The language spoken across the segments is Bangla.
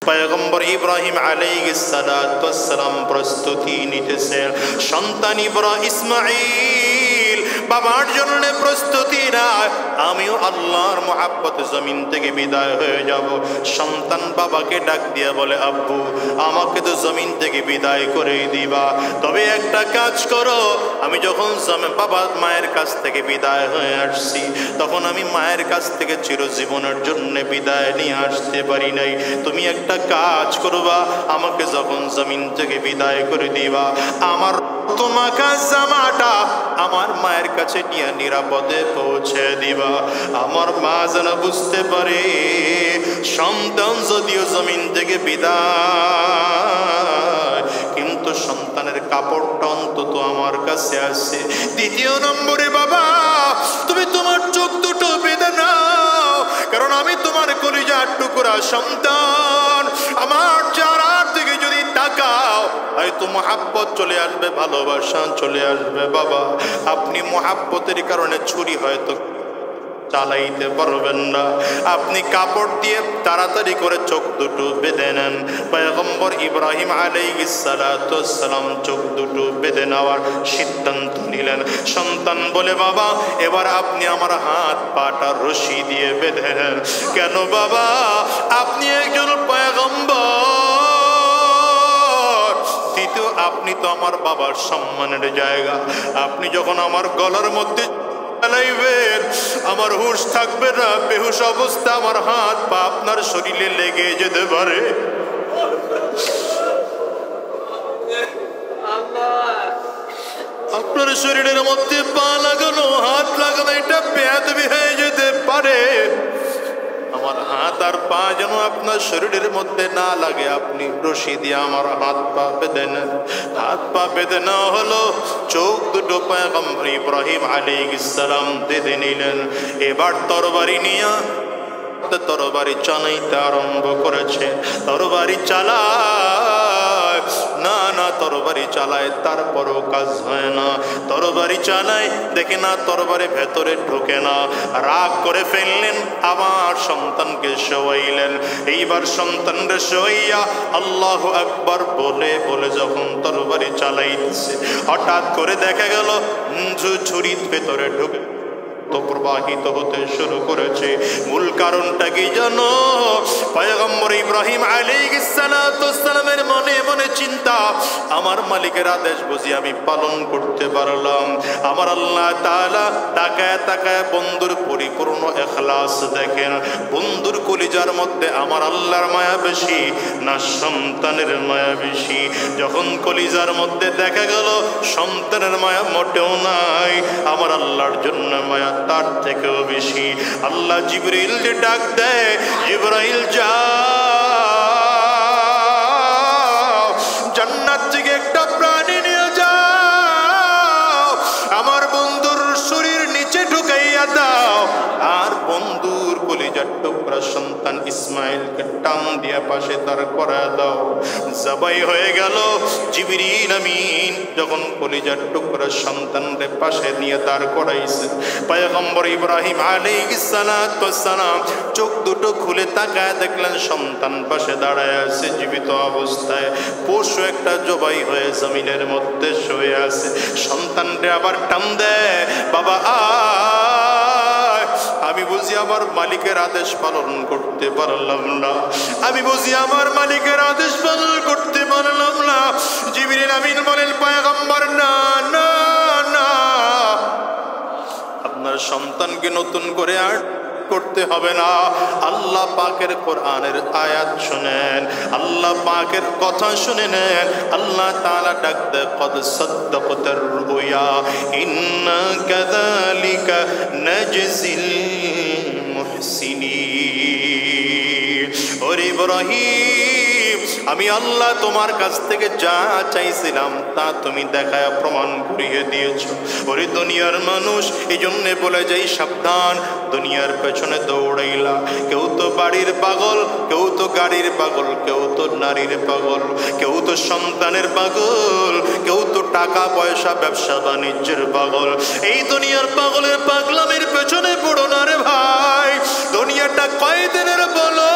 পয়গম্বর ইব্রাহিম আলাইহিস সালাতু ওয়াস সালাম প্রস্তুতি নিতেছেন। সন্তান ইসমাঈল বাবার জন্য প্রস্তুতি না। আমিও আল্লাহর মহব্বত জমিন থেকে বিদায় হয়ে যাব। সন্তান বাবাকে ডাক দিয়ে বলে, আব্বু আমাকে তো জমিন থেকে বিদায় করে দিবা, তবে একটা কাজ করো, আমি যখন বাবা মায়ের কাছ থেকে বিদায় হয়ে আসছি তখন আমি মায়ের কাছ থেকে চিরজীবনের জন্য বিদায় নিয়ে আসতে পারি নাই। তুমি একটা কাজ করবা, আমাকে যখন জমিন থেকে বিদায় করে দিবা আমার তোমাকে জামাটা আমার মায়ের কাছে নিয়ে নিরাপদে পৌঁছে দিবা। আমার মা যেন বুঝতে পারে সন্তান যদিও জমিন থেকে বিদায়, কিন্তু সন্তানের কাপড়টা অন্তত আমার কাছে আছে। দ্বিতীয় নম্বরে, বাবা তুমি তোমার চোখ দুটো বেঁধে নাও, কারণ আমি তোমার কলিজার টুকরা সন্তান। আমার চেহারার দিকে যদি তাকাও হয়তো মহাব্বত চলে আসবে, ভালোবাসা চলে আসবে। বাবা আপনি মহাব্বতের কারণে ছুরি হয়তো চালাইতে পারবেন না, আপনি কাপড় দিয়ে তাড়াতাড়ি করে চোখ দুটো বেঁধে নেন। পয়গম্বর ইব্রাহিম আলাইহিস সালাতু ওয়াস সালাম চোখ দুটো বেঁধে নেওয়ার সিদ্ধান্ত নিলেন। সন্তান বলে, বাবা এবার আপনি আমার হাত পাটা রশি দিয়ে বেঁধে নেন। কেন বাবা? আপনি একজন পয়গম্বর, দ্বিতীয় আপনি তো আমার বাবার সম্মানের জায়গা। আপনি যখন আমার গলার মধ্যে আমার হুঁশ থাকবে না, বেহুশ অবস্থা আমার হাত পা আপনার শরীরে লেগে যেতে পারে। আপনার শরীরের মধ্যে পা লাগানো হাত লাগানো এটা বেয়াদবি হয়ে যেতে পারে। আমার হাত আর পা যেন আপনার শরীরের মধ্যে না লাগে, আপনি রশি দিয়ে আমার হাত পা বেঁধে নেন। হাত পা বেঁধে নেওয়া হলো, চোখ দুটো পয়গম্বর ইব্রাহিম আলাইহিস সালাম বেঁধে নিলেন। এবার তরবারি নিয়ে তরবারি চালাইতে আরম্ভ করেছে। তরবারি চালায় না না তরবারি চালায়, তারপরও কাজ হয় না। তরবারি চালায়, দেখে না তরবারি ভেতরে ঢোকে না। রাগ করে ফেললেন, আবার সন্তানকে শোয়াইলেন। এইবার সন্তানকে শোয়াইয়া আল্লাহু আকবার বলে বলে যখন তরবারি চালাইতেছে, হঠাৎ করে দেখা গেল ছুরি ভেতরে ঢুকে প্রবাহিত হতে শুরু করেছে। মূল কারণটা কি জানো? পয়গম্বর ইব্রাহিম আলাইহিস সালাতু ওয়াস সালামের মনে মনে চিন্তা, আমার মালিকের আদেশ বুঝি আমি পালন করতে পারলাম। আমার আল্লাহ তাআলা তাকায় তাকায় বন্ধুর পরিপূর্ণ ইখলাস দেখেন। বন্ধুর কলিজার মধ্যে আমার আল্লাহর মায়া বেশি না সন্তানের মায়া বেশি? যখন কলিজার মধ্যে দেখা গেল সন্তানের মায়া মোটেও নাই, আমার আল্লাহর জন্য মায়া তার থেকেও বেশি। আল্লাহ জিবরিল ডাক দেয়, জিবরাইল যাও, জান্নাত থেকে একটা প্রাণী নিয়ে যাও, আমার বন্ধুর শরীর নিচে ঢুকাইয়া দাও, আর বন্ধুর কলিজার টুকরা সন্তান ইসমাইলকে টান দিয়া পাশে তার করা দাও। জবাই হয়ে গেল। জিবরিল আমিন যখন কলিজার টুকরা সন্তানকে পাশে নিয়ে দাঁড় করাইছে, পয়গম্বর ইব্রাহিম আলাইহিস সালাতু ওয়াস সালাম চোখ দুটো খুলে তাকায় দেখলেন সন্তান পাশে দাঁড়ায় আছে জীবিত অবস্থায়। পশু একটা জবাই হয়ে জমিনের মধ্যে শুয়ে আছে। সন্তানকে আবার টান দেয়, বাবা আমি বুঝি আমার মালিকের আদেশ পালন করতে পারলাম না, আমি বুঝি আমার মালিকের আদেশ পালন করতে পারলাম না। জিবরিল আমিন বলেন, পয়গম্বর না না না, আপনার সন্তানকে নতুন করে আর করতে হবে না। আল্লাহ পাকের কোরআনের আয়াত শুনেন, আল্লাহ পাকের কথা শুনে নেন। আল্লাহ তাআলা ডাক দেয়, কদ সাদ্দাকতার রুয়া ইন্না কাযালিকা নাজজিল মুহসিনিন। ওরে ইব্রাহিম, আমি আল্লাহ তোমার কাছ থেকে যা চাইছিলাম তা তুমি দেখায় প্রমাণ করিয়ে দিয়েছো। ওরে দুনিয়ার মানুষ, এই জন্যে বলে যাই সাবধান, দুনিয়ার পেছনে দৌড়াইলা, কেউ তো বাড়ির পাগল, কেউ তো গাড়ির পাগল, কেউ তো নারীর পাগল, কেউ তো সন্তানের পাগল, কেউ তো টাকা পয়সা ব্যবসা বাণিজ্যের পাগল। এই দুনিয়ার পাগলের পাগলামের পেছনে পড়ো না রে ভাই। দুনিয়াটা কয়দিনের বলো?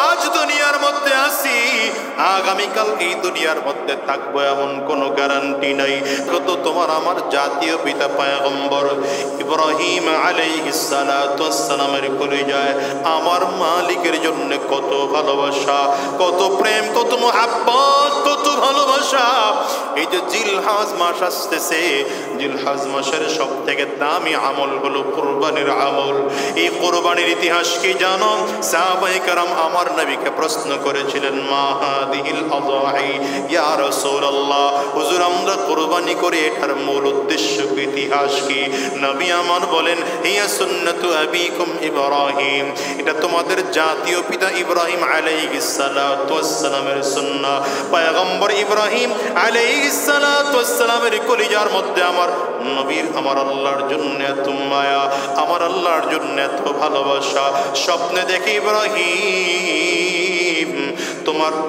আজ দুনিয়ার আগামীকাল এই দুনিয়ার মধ্যে থাকবো এমন কোনো গ্যারান্টি নাই। কত তোমার আমার জাতীয় পিতা পয়গম্বর ইব্রাহিম আলাইহিস সালাতু ওয়াস সালামের কলিজায় আমার মালিকের জন্য কত ভালোবাসা, কত প্রেম, কত মুহাব্বত, কত ভালোবাসা। এই যে জিলহজ মাস আসতেছে, জিলহজ মাসের সব থেকে দামি আমল হলো কুরবানির আমল। এই কুরবানির ইতিহাস কি জানো? সাহাবায়ে কেরাম আমার নবীকে প্রশ্ন করেছিলেন, মা হাদিহিল আযাহি ইয়া রাসূলুল্লাহ, হুজুর আমরা কুরবানি করি, এটার মূল উদ্দেশ্য কি, ইতিহাস কি? নবী আমার বলেন, হিয়া সুন্নাতু আবিকুম ইব্রাহিম, এটা তোমাদের জাতীয় পিতা ইব্রাহিম আলাইহিস সালাতু ওয়াস সালামের সুন্নাহ। পয়গম্বর ইব্রাহিম আলাইহিস সালাতু ওয়াস সালামের কলিজার মধ্যে আমার নবীর আমার আল্লাহর জন্য এত মায়া, আমার আল্লাহর জন্য এত ভালোবাসা। স্বপ্নে দেখে ইব্রাহিম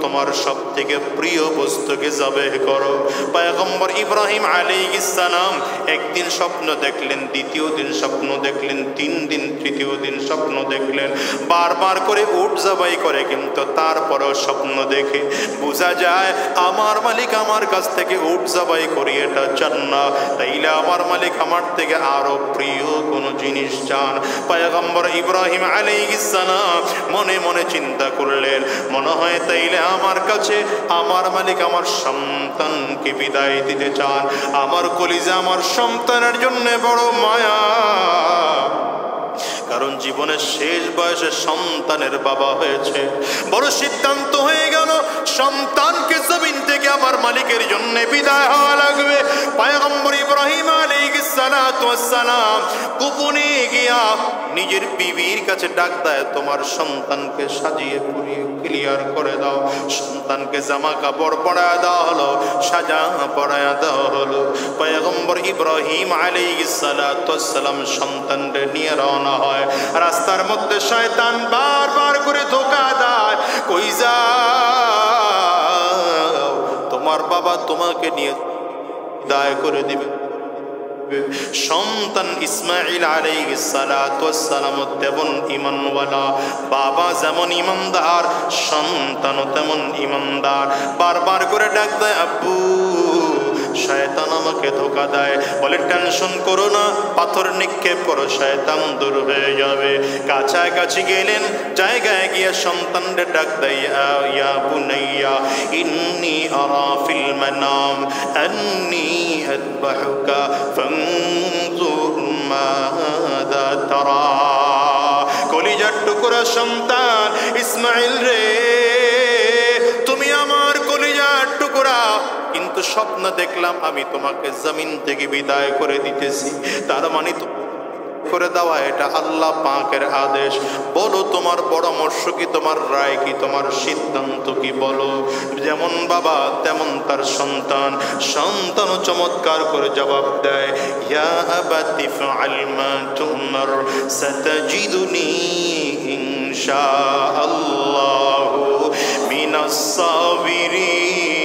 তোমার সব থেকে প্রিয় বস্তুকে জবেহ করো। পয়গম্বর ইব্রাহিম আলাইহিস সালাম একদিন স্বপ্ন দেখলেন, দ্বিতীয় দিন স্বপ্ন দেখলেন, 3 দিন, তৃতীয় দিন স্বপ্ন দেখলেন, বারবার করে উট জবাই করে, কিন্তু তারপরেও স্বপ্ন দেখে বোঝা যায় আমার মালিক আমার কাছ থেকে উট জবাই করি এটা চান না, তাইলে আমার মালিক আমার থেকে আরো প্রিয় কোন জিনিস চান। পয়গম্বর ইব্রাহিম আলাইহিস সালাম মনে মনে চিন্তা করলেন, মনে হয় তাইলে আমার কাছে আমার মালিক আমার সন্তানকে বিদায় দিতে চান। আমার কলিজা আমার সন্তানের জন্য বড় মায়া, কারণ জীবনের শেষ বয়সে সন্তানের বাবা হয়েছে, বড় সিদ্ধান্ত হয়ে গেল সন্তানকে জমিন থেকে আমার মালিকের জন্য বিদায় হওয়া লাগবে। পয়গম্বর ইব্রাহিম আলাইহিস সালাতু ওয়াস সালাম গোপনে গিয়া নিজের বিবির কাছে ডাক দেয়, তোমার সন্তানকে সাজিয়ে পুড়িয়ে ক্লিয়ার করে দাও। সন্তানকে জামা কাপড় পরায় দেওয়া হলো, সাজা পরায় দেওয়া হলো। পয়গম্বর ইব্রাহিম আলাইহিস সালাতু ওয়াস সালাম সন্তানকে নিয়ে রওনা হয়। রাস্তার মধ্যে শয়তান বারবার করে ধোঁকা দেয়, কই যাও, তোমার বাবা তোমাকে নিয়ে দায় করে দিবে। সন্তান ইসমাঈল আলাইহিস সালাতু ওয়াস সালাম তেমন ঈমানওয়ালা, বাবা যেমন ঈমানদার সন্তানও তেমন ঈমানদার। বারবার করে ডাক দেয়, আব্বু। শয়তান আমাকে ধোঁকা দেয়, বলে টেনশন করো না, পাথর নিক্ষেপ করো, শয়তান দূর হয়ে যাবে। কাছাকাছি গেলেন, জায়গায় গিয়ে সন্তানদের ডাক দেয়, ইয়া বুনাইয়া ইন্নী আরা ফিল মানাম আন্নী আযবাহুকা ফানজুর মাযা তারা। কলিজার টুকরা সন্তান ইসমাঈল রে, তুমি আমার কলিজার টুকরা, কিন্তু স্বপ্ন দেখলাম আমি তোমাকে জমিন থেকে বিদায় করে দিতেছি। তার মানে তো করে দেওয়া এটা আল্লাহ পাকের আদেশ। বলো তোমার পরামর্শ কি, তোমার রায় কি, তোমার সিদ্ধান্ত কি বলো। যেমন বাবা তেমন তার সন্তান, সন্তানও চমৎকার করে জবাব দেয়, ইয়া আবাতি ফাআল মা তুমার সাতাজিদুনি ইনশাআল্লাহু মিনাস সাবিরিন।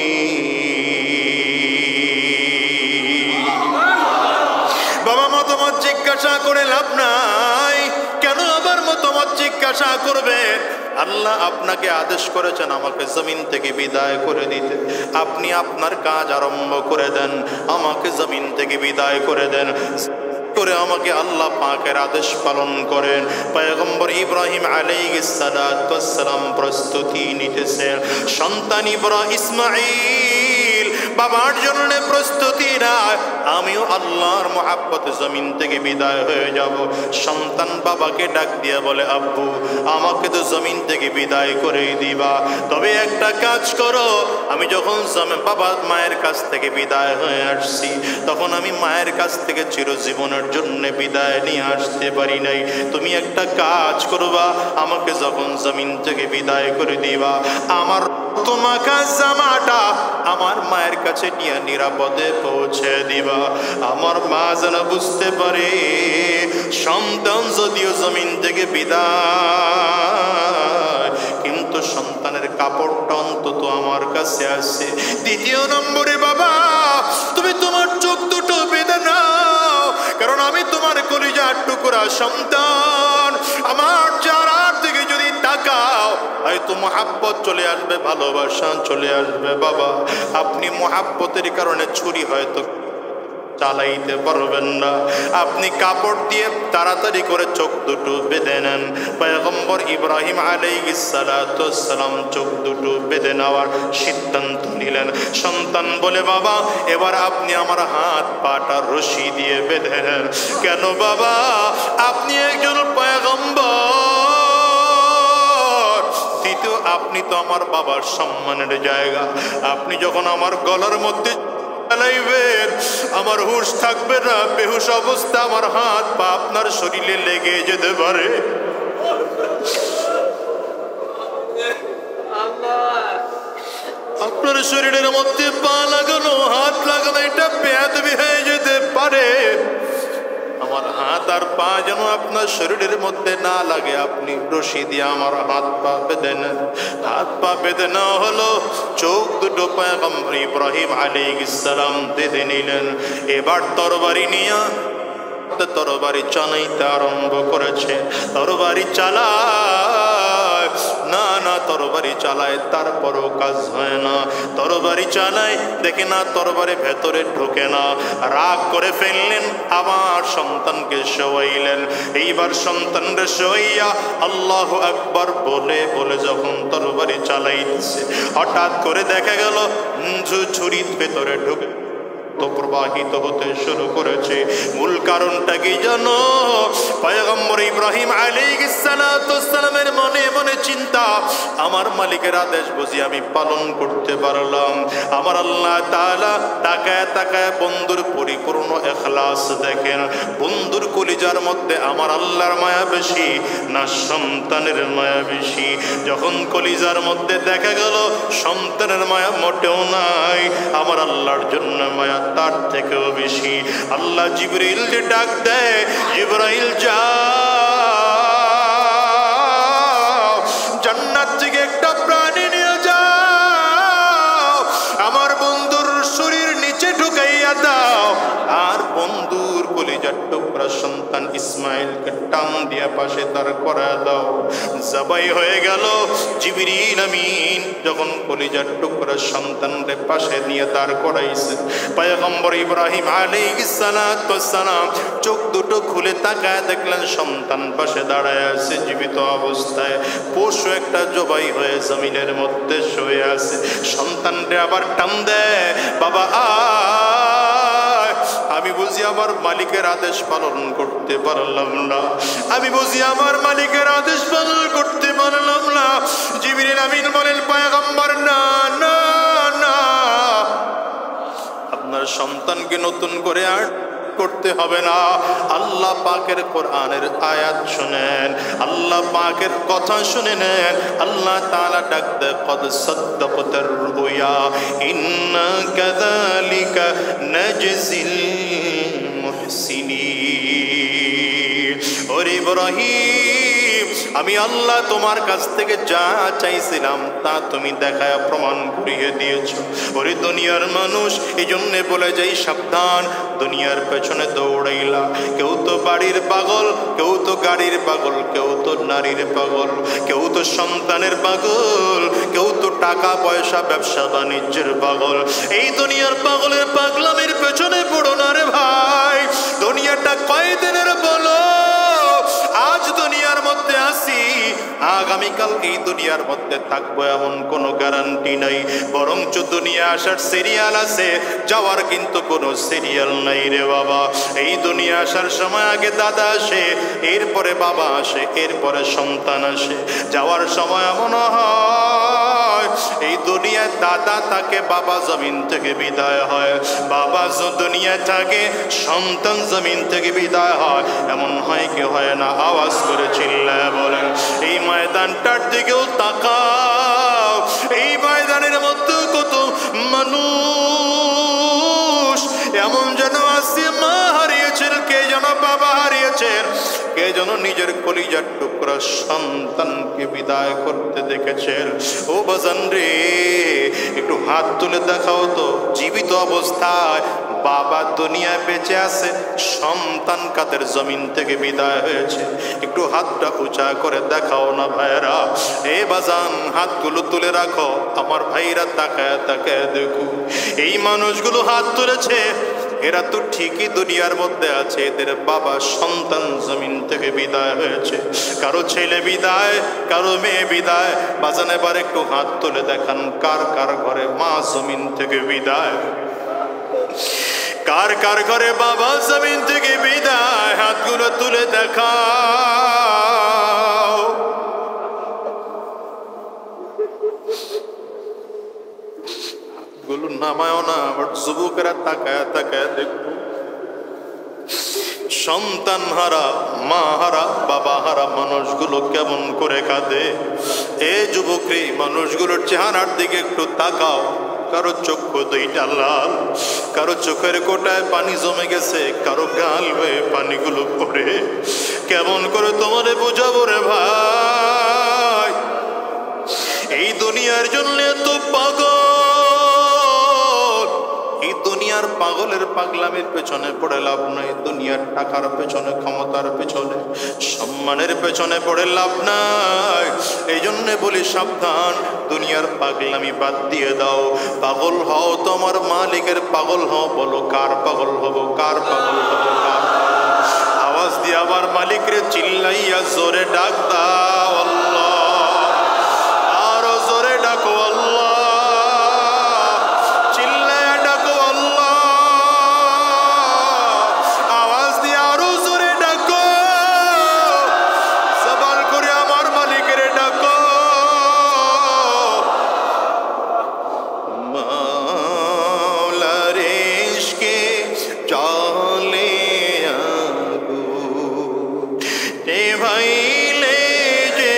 বাবা মতামত জিজ্ঞাসা করে লাভ নাই, কেন আবার মতামত জিজ্ঞাসা করবেন? আল্লাহ আপনাকে আদেশ করেছেন আমাকে জমিন থেকে বিদায় করে দিতে, আপনি আপনার কাজ আরম্ভ করে দেন, আমাকে জমিন থেকে বিদায় করে দেন করে আমাকে আল্লাহ পাকের আদেশ পালন করেন। পয়গম্বর ইব্রাহিম আলাইহিস সালাতু ওয়াস সালাম প্রস্তুতি নিতেছেন। সন্তান ইসমাঈল বাবার জন্য প্রস্তুতি নেয়, আমিও আল্লাহর মহব্বতে জমিন থেকে বিদায় হয়ে যাব। সন্তান বাবাকে ডাক দিয়ে বলে, আব্বু আমাকে তো জমিন থেকে বিদায় করেই দিবা, তবে একটা কাজ করো, আমি যখন বাবা মায়ের কাছ থেকে বিদায় হয়ে আসছি, তখন আমি মায়ের কাছ থেকে চিরজীবনের জন্য বিদায় নিয়ে আসতে পারি নাই। তুমি একটা কাজ করবা, আমাকে যখন জমিন থেকে বিদায় করে দিবা, আমার তোমাকে জামাটা আমার মায়ের কাছে নিয়ে নিরাপদে পৌঁছে দিবা। আমার মা যেন বুঝতে পারে সন্তান যদিও জমিন থেকে বিদায়, কিন্তু সন্তানের কাপড়টা অন্তত আমার কাছে আছে। দ্বিতীয় নম্বরে বাবা তুমি তোমার চোখ দুটো বেঁধে নাও, কারণ আমি তোমার কলিজার টুকরা সন্তান। আমার চেহারার দিকে যদি তাকাও, হয়তো মোহাব্বত চলে আসবে, ভালোবাসা চলে আসবে। বাবা, আপনি মোহাব্বতের কারণে ছুরি হয়তো চালাইতে পারবেন না, আপনি কাপড় দিয়ে তাড়াতাড়ি করে চোখ দুটো বেঁধে নেন। পয়গম্বর ইব্রাহিম আলাইহিস সালাতু ওয়াস সালাম চোখ দুটো বেঁধে নেওয়ার সিদ্ধান্ত নিলেন। সন্তান বলে, বাবা এবার আপনি আমার হাত পাটা রশি দিয়ে বেঁধে নেন। কেন বাবা? আপনি একজন পয়গম্বর, দ্বিতীয় আপনি তো আমার বাবার সম্মানের জায়গা। আপনি যখন আমার গলার মধ্যে চালাইবেন, আমার হুঁশ থাকবে না, বেহুশ অবস্থা আমার হাত পা আপনার শরীরে লেগে যেতে পারে। আপনার শরীরের মধ্যে পা লাগানো, হাত লাগানো, এটা বেয়াদবি হয়ে যেতে পারে। আমার হাত আর পা যেন আপনার শরীরের মধ্যে না লাগে, আপনি রশি দিয়ে আমার হাত পা বেঁধে নেন। হাত পা বেঁধে নেওয়া হলো, চোখ দুটো পয়গম্বর ইব্রাহিম আলাইহিস সালাম বেঁধে নিলেন। এবার তরবারি নিয়ে তরবারি চালাইতে আরম্ভ করেছে। তরবারি চালায় না না, তরবারি চালায়, তারপরও কাজ হয় না। তরবারি চালায়, দেখে না তরবারি ভেতরে ঢোকে না। রাগ করে ফেললেন, আবার সন্তানকে শোয়াইলেন। এইবার সন্তানকে শোয়াইয়া আল্লাহু আকবার বলে বলে যখন তরবারি চালাইছে, হঠাৎ করে দেখা গেল ছুরির ভেতরে ঢুকে তো প্রবাহিত হতে শুরু করেছে। মূল কারণটা কি জানো? পয়গম্বর ইব্রাহিম আলাইহিস সালাতু ওয়াস সালামের মনে মনে চিন্তা, আমার মালিকের আদেশ বুঝি আমি পালন করতে পারলাম। আমার আল্লাহ তাআলা তাকায় তাকায় বন্ধুর পরিপূর্ণ ইখলাস দেখেন। বন্ধুর কলিজার মধ্যে আমার আল্লাহর মায়া বেশি না সন্তানের মায়া বেশি? যখন কলিজার মধ্যে দেখা গেল সন্তানের মায়া মোটেও নাই, আমার আল্লাহর জন্য মায়া তার থেকেও বেশি। আল্লাহ জিবরাইলকে ডাক দেয়, জিবরাইল যাও, জান্নাত থেকে একটা প্রাণী নিয়ে যাও, আমার বন্ধুর শরীর নিচে ঢুকাইয়া দাও, আর বন্ধুর কলিজার টুকরা সন্তান ইসমাইলকে টান দিয়া পাশে তার করা দাও। জবাই হয়ে গেল। জিবরিল আমিন যখন কলিজার টুকরা সন্তানরে পাশে নিয়ে দাঁড় করাইছে, পয়গম্বর ইব্রাহিম আলাইহিস সালাতু ওয়াস সালাম চোখ দুটো খুলে তাকায় দেখলেন সন্তান পাশে দাঁড়ায় আছে জীবিত অবস্থায়। পশু একটা জবাই হয়ে জমিনের মধ্যে শুয়ে আছে। সন্তানরে আবার টান দেয়, বাবা আয়, আমি বুঝি আমার মালিকের আদেশ পালন করতে পারলাম না, আমি বুঝি আমার মালিকের আদেশ পালন করতে পারলাম না। জিবরিল আমিন বলেন, পয়গম্বর না না না, আপনার সন্তানকে নতুন করে আর করতে হবে না। আল্লাহ পাকের কোরআনের আয়াত শুনেন, আল্লাহ পাকের কথা শুনে নেন। আল্লাহ তাআলা ডাক দেয়, কদ সাদ্দাকতার রুয়া ইন্না কাযালিকা নাজজিল মুহসিনিন। ওরে ইব্রাহিম, আমি আল্লাহ তোমার কাছ থেকে যা চাইছিলাম তা তুমি দেখায় প্রমাণ করিয়ে দিয়েছো। ওরে দুনিয়ার মানুষ, এই জন্যে বলে যাই সাবধান, দুনিয়ার পেছনে দৌড়াইলা, কেউ তো বাড়ির পাগল, কেউ তো গাড়ির পাগল, কেউ তো নারীর পাগল, কেউ তো সন্তানের পাগল, কেউ তো টাকা পয়সা ব্যবসা বাণিজ্যের পাগল। এই দুনিয়ার পাগলের পাগলামের পেছনে পড়ো না রে ভাই। দুনিয়াটা কয়দিনের বলো? আজ দুনিয়ার মধ্যে আসি, আগামীকাল এই দুনিয়ার মধ্যে থাকবো এমন কোনো গ্যারান্টি নাই। বরঞ্চ দুনিয়া আসার সিরিয়াল আছে, যাওয়ার কিন্তু কোনো সিরিয়াল নাই রে বাবা। এই দুনিয়া আসার সময় আগে দাদা আসে, এরপরে বাবা আসে, এরপরে সন্তান আসে। যাওয়ার সময় এমন হয় এই দুনিয়ায় দাদা থাকে, বাবা জমিন থেকে বিদায় হয়, বাবা দুনিয়ায় থাকে, সন্তান জমিন থেকে বিদায় হয়। এমন হয় কি হয় না? আওয়াজ করে চিল্লায় বলেন। এই ময়দানটার দিকেও তাকাও, এই ময়দানের মধ্যে কত মানুষ এমন যেন আছে, মা হারিয়েছেন, কে যেন বাবা হারিয়েছেন, কে যেন নিজের কলিজার টুকরা সন্তানকে বিদায় করতে দেখেছেন। ও বাজান রে, একটু হাত তুলে দেখাও তো জীবিত অবস্থায় বাবা দুনিয়ায় বেঁচে আছে, সন্তান কাদের জমিন থেকে বিদায় হয়েছে, একটু হাতটা উঁচা করে দেখাও না ভাইরা। এ বাজান হাতগুলো তুলে রাখো, আমার ভাইরা তাকায় তাকায় দেখো এই মানুষগুলো হাত তুলেছে, এরা তো ঠিকই দুনিয়ার মধ্যে আছে, এদের বাবা সন্তান জমিন থেকে বিদায় হয়েছে, কারো ছেলে বিদায়, কারো মেয়ে বিদায়। বাজান এবার একটু হাত তুলে দেখান, কার কার ঘরে মা জমিন থেকে বিদায়, কার কার ঘরে বাবা জমিন থেকে বিদায়, হাতগুলো তুলে দেখাও। হাতগুলো নামায়ও না, আবার যুবকেরা তাকায় তাকায় দেখবো সন্তান হারা, মা হারা, বাবা হারা মানুষগুলো কেমন করে কাঁদে। এ যুবকরে মানুষগুলোর চেহারার দিকে একটু তাকাও, কারো চক্ষু দুইটা লাল, কারো চোখের কোটায় পানি জমে গেছে, কারো গাল হয়ে পানিগুলো পড়ে। কেমন করে তোমারে বুঝাবো রে ভাই, এই দুনিয়ার জন্য এত পাগল, এই দুনিয়ার পাগলের পাগলামের পেছনে পড়ে লাভ নাই, দুনিয়ার টাকার পেছনে, ক্ষমতার পেছনে, সম্মানের পেছনে পড়ে লাভ নাই। এই জন্যে বলি সাবধান, দুনিয়ার পাগলামি বাদ দিয়ে দাও, পাগল হও তোমার মালিকের পাগল হও। বলো কার পাগল হব, কার পাগল হব, কার? আওয়াজ দিয়ে আমার মালিকরে চিল্লাইয়া জোরে ডাক দাও আল্লাহ, আরো জোরে ডাকো আল্লাহ, চিল্লাইয়া ডাকো আল্লাহ, আওয়াজ দিয়ে আরো জোরে ডাকো, জবান করে আমার মালিকের ডাকো। মাওলার ইশকে চলে ভাইলে যে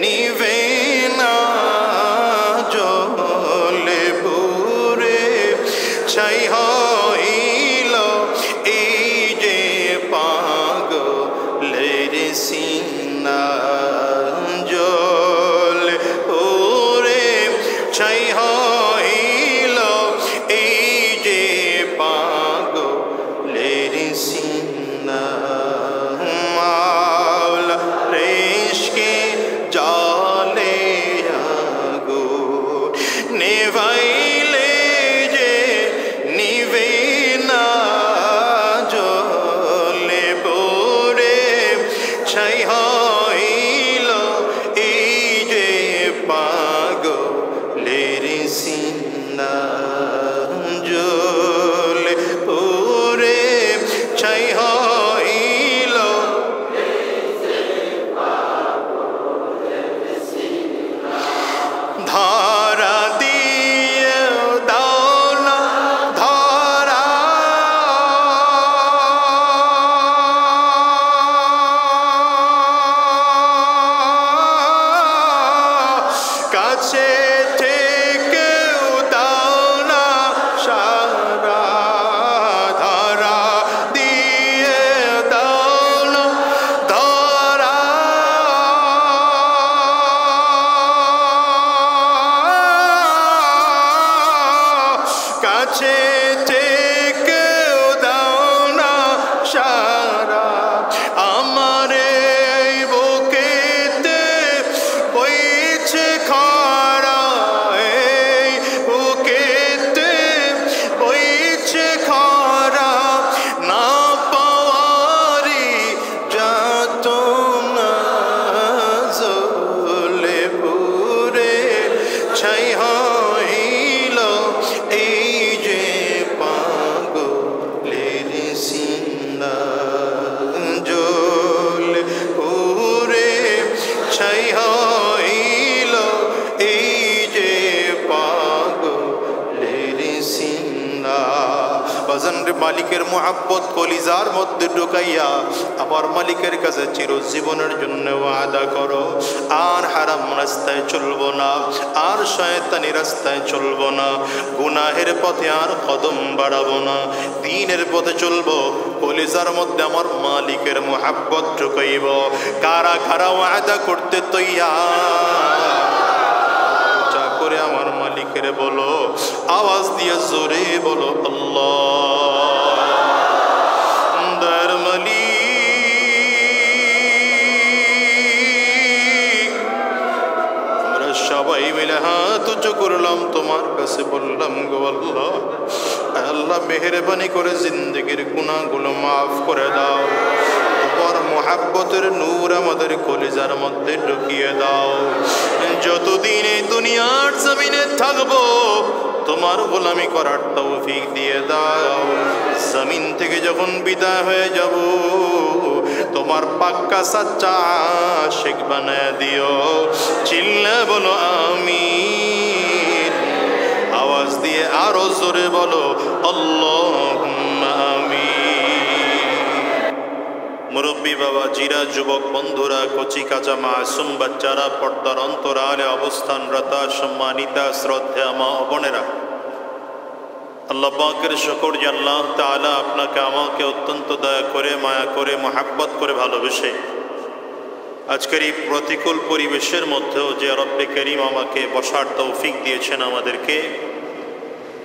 নিভে না জলে পুরে, ছাই হইল এই যে পাগলের সিনা, জলে পুরে ছাই হইল এই যে পাগলের সিনা। নেভাইলে যে নিভে না জলে পড়ে, ছাই হইল এই যে পাগলের সিনা, জলে পড়ে ছাই হইল। ধরা দিয়ে দাও না ধরা, কাছে থেকেও দাও না সারা, ধরা দিয়ে দাও না ধরা, কাছে থেকেও দাও না সারা। আমার এই বুকেতে বইছে খরা, এই বুকেতে বইছে খরা, না পাওয়ারি যাত না জলে পুরে, ছাই হইল এই যে পাগলের সিনা, জলে পুরে ছাই হইল এই যে পাগলের সিনা। বাজানরে মালিকের মুহাব্বত কলিজার মধ্যে ঢুকাইয়া আমার মালিকের কাছে চিরজীবনের জন্য ওয়াদা করো, আর হারাম রাস্তায় চলবো না, আর শয়তানি রাস্তায় চলবো না, গুনাহের পথে আর কদম বাড়াবো না, দ্বীনের পথে চলবো, কলিজার মধ্যে আমার মালিকের মুহাব্বত ঢুকাইব। কারা কারা ওয়াদা করতে তৈয়ার? যা করে আমার মালিকের বলো আওয়াজ দিয়ে জোরে বলো আল্লাহ। দয়ার মালিক, আমরা সবাই মিলে হাত উঁচু করলাম, তোমার কাছে বললাম গো আল্লাহ, আল্লাহ মেহেরবানি করে জিন্দগির গুনাহগুলো মাফ করে দাও। তোমার মোহাব্বতের নূর আমাদের কলিজার মধ্যে ঢুকিয়ে দাও। যতদিন এই দুনিয়ার জমিনে থাকবো তোমার গোলামি করার তৌফিক দিয়ে দাও। জমিন থেকে যখন বিদায় হয়ে যাব তোমার পাক্কা সাচ্চা আশিক বানায় দিও। চিল্লা বলো আমিন। আওয়াজ দিয়ে আরো জোরে বলো আল্লাহুম্মা আমিন। মুরব্বী বাবা জিরা, যুবক বন্ধুরা, কচি কাঁচা মাসুম বাচ্চারা, পর্দার অন্তরালে অবস্থানরতা সম্মানিতা শ্রদ্ধা মা ও বোনেরা, আল্লাহ পাকের শুকর যে আল্লাহ তাআলা আপনাকে আমাকে অত্যন্ত দয়া করে, মায়া করে, মহাব্বত করে ভালোবেসে আজকের এই প্রতিকূল পরিবেশের মধ্যেও যে রব্বে করিম আমাকে বসার তৌফিক দিয়েছেন আমাদেরকে,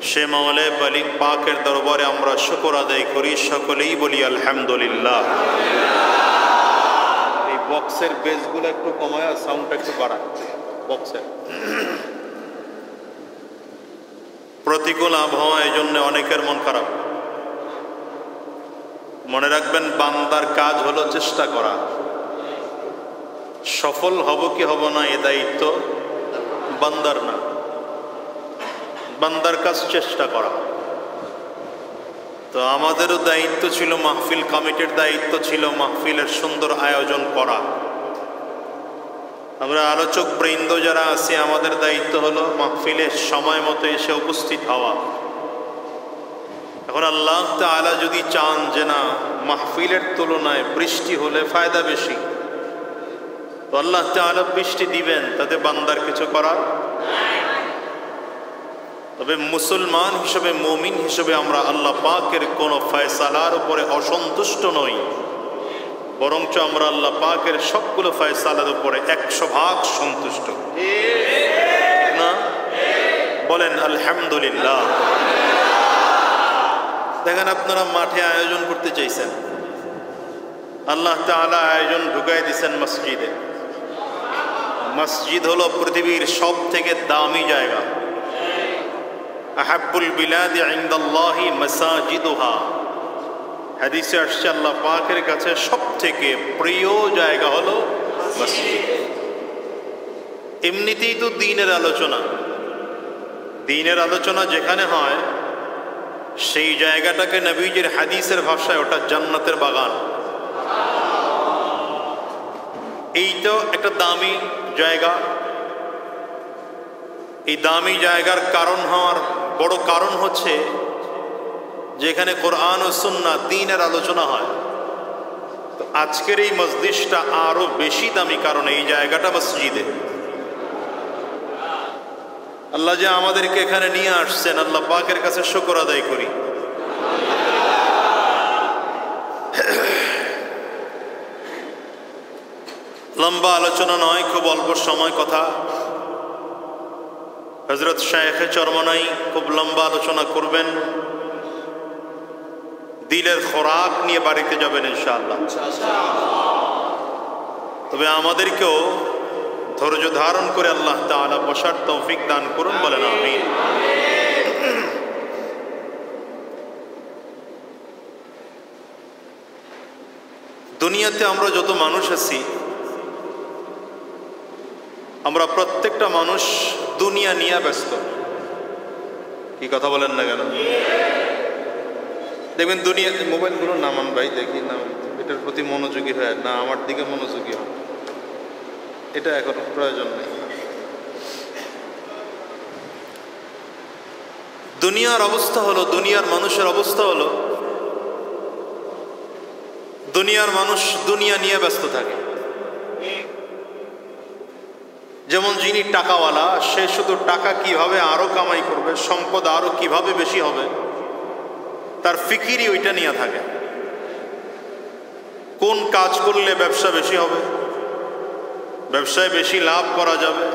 সে মাওলায়ে মালিক পাকের দরবারে আমরা শুকর আদায় করি। সকলেই বলি আলহামদুলিল্লাহ। এই বক্সের বেসগুলো একটু কমায়, সাউন্ডটা একটু বাড়ায় বক্সের। প্রতিকূল আবহাওয়া, এই জন্য অনেকের মন খারাপ। মনে রাখবেন, বান্দার কাজ হলো চেষ্টা করা। সফল হব কি হব না এ দায়িত্ব বান্দার না, বান্দার কাজ চেষ্টা করা। তো আমাদেরও দায়িত্ব ছিল, মাহফিল কমিটির দায়িত্ব ছিল মাহফিলের সুন্দর আয়োজন করা। আমরা আলোচক বৃন্দ যারা আছি, আমাদের দায়িত্ব হলো মাহফিলের সময় মতো এসে উপস্থিত হওয়া। এখন আল্লাহ তাআলা যদি চান যে না, মাহফিলের তুলনায় বৃষ্টি হলে ফায়দা বেশি, তো আল্লাহ তাআলা বৃষ্টি দিবেন, তাতে বান্দার কিছু করার। তবে মুসলমান হিসেবে, মুমিন হিসেবে আমরা আল্লাহ পাকের কোন ফয়সালার উপরে অসন্তুষ্ট নই, বরঞ্চ আমরা আল্লাহ পাকের সবগুলো ফয়সালার উপরে 100% সন্তুষ্ট। না বলেন আলহামদুলিল্লাহ। দেখেন, আপনারা মাঠে আয়োজন করতে চাইছেন, আল্লাহ তাআলা আয়োজন ঢুকাই দিয়েছেন মসজিদে। মসজিদ হলো পৃথিবীর সব থেকে দামি জায়গা। আহাব্বুল বিলাদি ইনদাল্লাহি মাসাজিদুহা, হাদিসে আসছে আল্লাহ পাকের কাছে সব থেকে প্রিয় জায়গা হলো মসজিদ। এমনিতেই তো দ্বীনের আলোচনা, দ্বীনের আলোচনা যেখানে হয় সেই জায়গাটাকে নবীজির হাদিসের ভাষায় ওটা জান্নাতের বাগান। এই তো একটা দামি জায়গা। এই দামি জায়গার কারণ হওয়ার বড় কারণ হচ্ছে যেখানে কোরআন ও সুন্নাহ দ্বীনের আলোচনা হয়। তো আজকের এই মসজিদটা আরো বেশি দামি, কারণ এই জায়গাটা মসজিদে। আল্লাহ যে আমাদেরকে এখানে নিয়ে আসছেন, আল্লাহ পাকের কাছে শুকর আদায় করি। লম্বা আলোচনা নয়, খুব অল্প সময় কথা। হযরত শায়েখে চরমনাই খুব লম্বা আলোচনা করবেন, দিলের খোরাক নিয়ে বাড়িতে যাবেন ইনশাআল্লাহ। তবে আমাদেরকেও ধৈর্য ধারণ করে আল্লাহ তাআলা বসার তৌফিক দান করুন, বলেন আমিন। দুনিয়াতে আমরা যত মানুষ আছি, আমরা প্রত্যেকটা মানুষ দুনিয়া নিয়ে ব্যস্ত। কি কথা বলেন না কেন? দেখবেন দুনিয়া, মোবাইলগুলো নামান ভাই, দেখি না, এটার প্রতি মনোযোগী হয় না, আমার দিকে মনোযোগী হয়, এটা এখন প্রয়োজন নেই। দুনিয়ার অবস্থা হলো, দুনিয়ার মানুষের অবস্থা হলো, দুনিয়ার মানুষ দুনিয়া নিয়ে ব্যস্ত থাকে। যেমন যিনি টাকাওয়ালা, সে শুধু টাকা কিভাবে আরো কামাই করবে, সম্পদ আরো কিভাবে বেশি হবে, তার ফিকিরই ওইটা নিয়ে থাকে। কোন কাজ করলে ব্যবসা বেশি হবে, ব্যবসায় বেশি লাভ করা যাবে,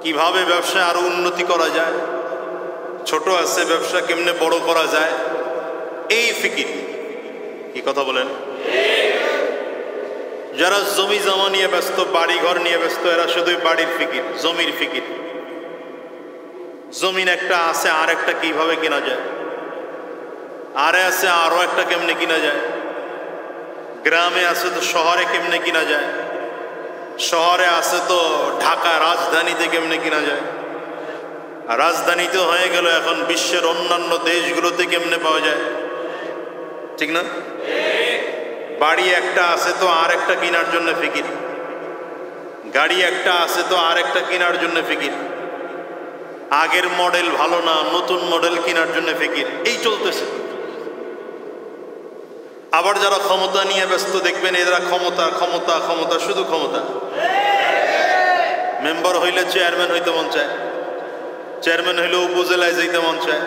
কিভাবে ব্যবসায় আরো উন্নতি করা যায়, ছোট আছে, ব্যবসা কেমনে বড় করা যায়, এই ফিকির। কি কথা বলেন? যারা জমি জমা নিয়ে ব্যস্ত, বাড়ি ঘর নিয়ে ব্যস্ত, এরা শুধুই বাড়ির ফিকির, জমির ফিকির। জমিন একটা আছে, আর একটা কিভাবে কিনা যায়, আরে আছে আরো একটা কেমনে কিনা যায়, গ্রামে আছে তো শহরে কেমনে কিনা যায়, শহরে আছে তো ঢাকা রাজধানীতে কেমনে কিনা যায়, আর রাজধানীতে হয়ে গেল এখন বিশ্বের অন্যান্য দেশগুলোতে কেমনে পাওয়া যায়, ঠিক না? বাড়ি একটা আছে তো আর একটা কেনার জন্য ফিকির, গাড়ি একটা আছে তো আর একটা কেনার জন্য ফিকির, আগের মডেল ভালো না নতুন মডেল কেনার জন্য ফিকির, এই চলতেছে। আবার যারা ক্ষমতা নিয়ে ব্যস্ত দেখবেন এরা ক্ষমতা ক্ষমতা ক্ষমতা, শুধু ক্ষমতা। মেম্বার হইলে চেয়ারম্যান হইতে মন চায়, চেয়ারম্যান হইলে উপজেলায় যাইতে মন চায়,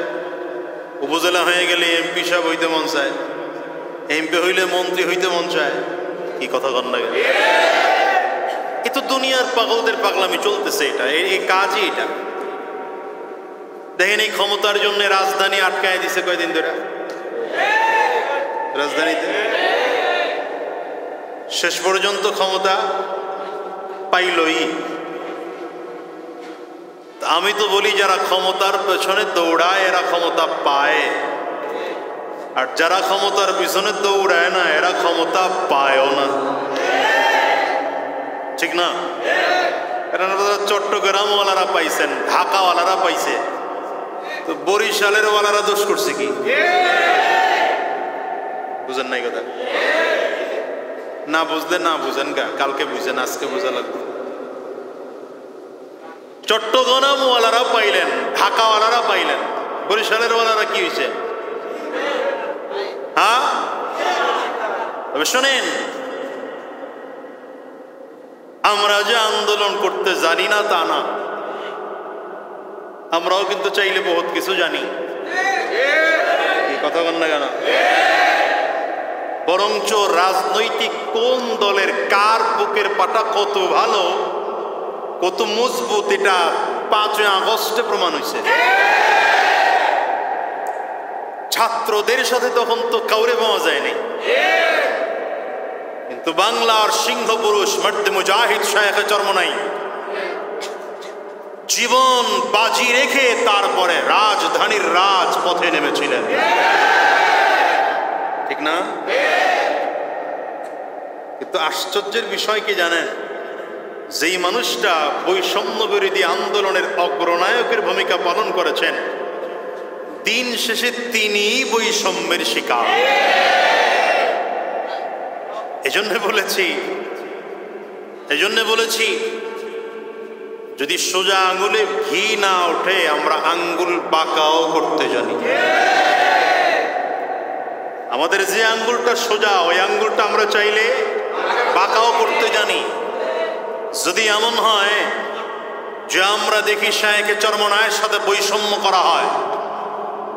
উপজেলা হয়ে গেলে এমপি সাহেব হইতে মন চায়, এমপি হইলে মন্ত্রী হইতে মন চায়। কি কথা কন না? এ তো দুনিয়ার পাগলদের পাগলামি চলতেছে, এটা এই কাজই এটা। দেখেন এই ক্ষমতার জন্য রাজধানী আটকায় দিছে কয়দিন ধরে, রাজধানীতে শেষ পর্যন্ত ক্ষমতা পাইলই। আমি তো বলি যারা ক্ষমতার পেছনে দৌড়ায় এরা ক্ষমতা পায়, আর যারা ক্ষমতার পিছনে দৌড়ায় না এরা ক্ষমতা পায়ও না, ঠিক না? চট্টগ্রামওয়ালারা পাইছেন, ঢাকাওয়ালারা পাইছে, তো বরিশালের ওয়ালারা দোষ করছে কি? বুঝেন নাই কথা? না বুঝলে না বুঝেন গা, কালকে বুঝেন, আজকে বোঝা লাগবে। চট্টগ্রামওয়ালারা পাইলেন, ঢাকাওয়ালারা পাইলেন, বরিশালের ওয়ালারা কি হয়েছে? হ্যাঁ, তবে শোনেন, আমরা যে আন্দোলন করতে জানি না তা না, আমরাও কিন্তু চাইলে বহুত কিছু জানি। এই কথা বল না কেন? বরঞ্চ রাজনৈতিক কোন দলের কার বুকের পাটা কত ভালো, কত মজবুত, এটা 5ই আগস্টে প্রমাণ হয়েছে। ছাত্রদের সাথে তখন তো কাউরে পাওয়া যায়নি, কিন্তু বাংলার সিংহ পুরুষ মর্দে মুজাহিদ শায়েখে চরমনাই জীবন বাজি রেখে তারপরে রাজধানীর রাজপথে নেমেছিলেন, ঠিক না? কিন্তু আশ্চর্যের বিষয় কি জানেন? যেই মানুষটা বৈষম্য বিরোধী আন্দোলনের অগ্রনায়কের ভূমিকা পালন করেছেন, দিন শেষে তিনি বৈষম্যের শিকার। এজন্য বলেছি যদি সোজা আঙ্গুলে ঘি না ওঠে আমরা আঙ্গুল বাঁকাও করতে জানি। আমাদের যে আঙ্গুলটা সোজা, ওই আঙ্গুলটা আমরা চাইলে বাঁকাও করতে জানি। যদি এমন হয় যে আমরা দেখি শায়েখে চরমনায়ের সাথে বৈষম্য করা হয়,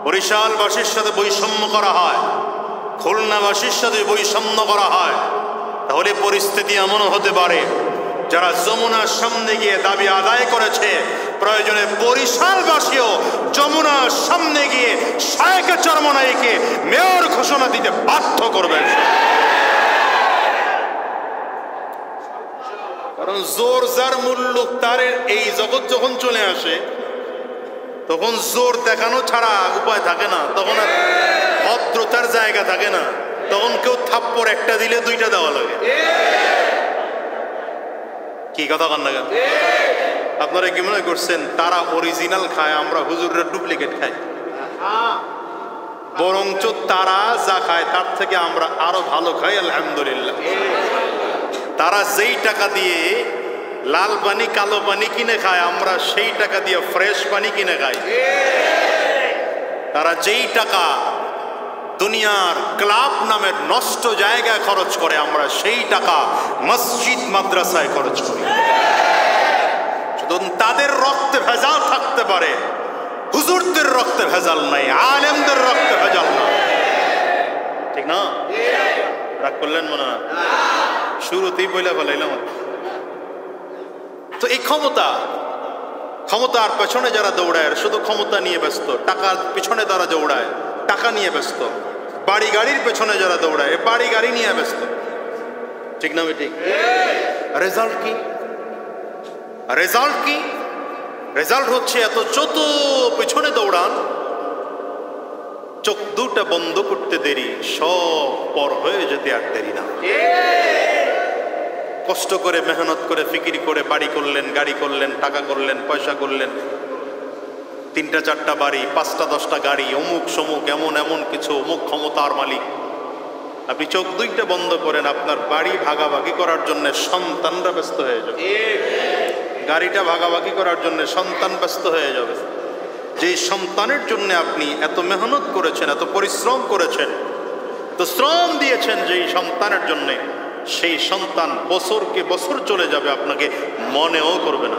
বরিশালবাসীর সাথে বৈষম্য করা হয়, খুলনাবাসীর সাথে বৈষম্য করা হয়, তাহলে পরিস্থিতি এমনও হতে পারে যারা যমুনার সামনে গিয়ে দাবি আদায় করেছে, প্রয়োজনে বরিশালবাসীও যমুনার সামনে গিয়ে শায়েখে চরমনাইকে মেয়র ঘোষণা দিতে বাধ্য করবেন। কারণ জোর যার মূল্য তার, এই জগৎ যখন চলে আসে তখন জোর দেখানো ছাড়া উপায় থাকে না, তখন আর ভদ্রতার জায়গা থাকে না, তখন কেউ থাপ্পড় একটা দিলে 2টা দেওয়া লাগে। কি কথা কন না কেন? আপনারা কি মনে করছেন তারা অরিজিনাল খায়, আমরা হুজুররা ডুপ্লিকেট খাই? বরঞ্চ তারা যা খায় তার থেকে আমরা আরো ভালো খাই, আলহামদুলিল্লাহ। তারা যেই টাকা দিয়ে লাল পানি কালো পানি কিনে খায়, আমরা সেই টাকা দিয়ে ফ্রেশ পানি কিনে খাই। তারা যেই টাকা দুনিয়ার ক্লাব নামের নষ্ট জায়গায় খরচ করে, আমরা সেই টাকা মসজিদ মাদ্রাসায় খরচ করি। তাদের রক্তে ভেজাল থাকতে পারে, হুজুরদের রক্তে ভেজাল নাই, আলেমদের রক্তে ভেজাল না, ঠিক না? রাগ করলেন মনে হয়? শুরুতেই বইলা ফেলাইলাম। তো এই ক্ষমতা ক্ষমতার পেছনে যারা দৌড়ায় শুধু ক্ষমতা নিয়ে ব্যস্ত, টাকার পিছনে তারা দৌড়ায় টাকা নিয়ে ব্যস্ত, বাড়ি গাড়ির পেছনে যারা দৌড়ায় বাড়ি গাড়ি নিয়ে ব্যস্ত, ঠিক না ঠিক? রেজাল্ট কি? রেজাল্ট কি? রেজাল্ট হচ্ছে এত যত পিছনে দৌড়ান, চোখ দুটা বন্ধ করতে দেরি, সব পর হয়ে যেতে আর দেরি না। কষ্ট করে মেহনত করে ফিকির করে বাড়ি করলেন, গাড়ি করলেন, টাকা করলেন, পয়সা করলেন, 3টা 4টা বাড়ি, 5টা 10টা গাড়ি, অমুক সমুক এমন এমন কিছু, অমুক ক্ষমতার মালিক। আপনি চোখ দুইটা বন্ধ করেন, আপনার বাড়ি ভাগাভাগি করার জন্য সন্তানরা ব্যস্ত হয়ে যাবে, গাড়িটা ভাগাভাগি করার জন্য সন্তান ব্যস্ত হয়ে যাবে। যেই সন্তানের জন্য আপনি এত মেহনত করেছেন, এত পরিশ্রম করেছেন, তো শ্রম দিয়েছেন যেই সন্তানের জন্য, সেই সন্তান বছরকে বছর চলে যাবে, আপনাকে মনেও করবে না।